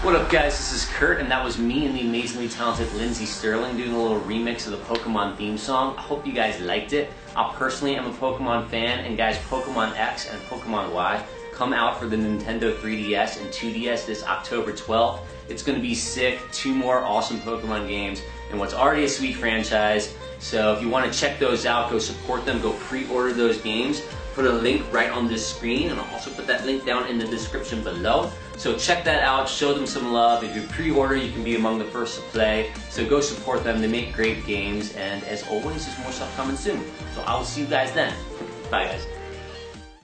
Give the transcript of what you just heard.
What up guys, this is Kurt and that was me and the amazingly talented Lindsey Sterling doing a little remix of the Pokemon theme song. I hope you guys liked it. I personally am a Pokemon fan, and guys, Pokemon X and Pokemon Y come out for the Nintendo 3DS and 2DS this October 12th. It's going to be sick, 2 more awesome Pokemon games and what's already a sweet franchise. So if you want to check those out, go support them, go pre-order those games. Put a link right on this screen, and I'll also put that link down in the description below. So check that out, show them some love. If you pre-order, you can be among the first to play. So go support them, they make great games, and as always, there's more stuff coming soon. So I will see you guys then. Bye guys.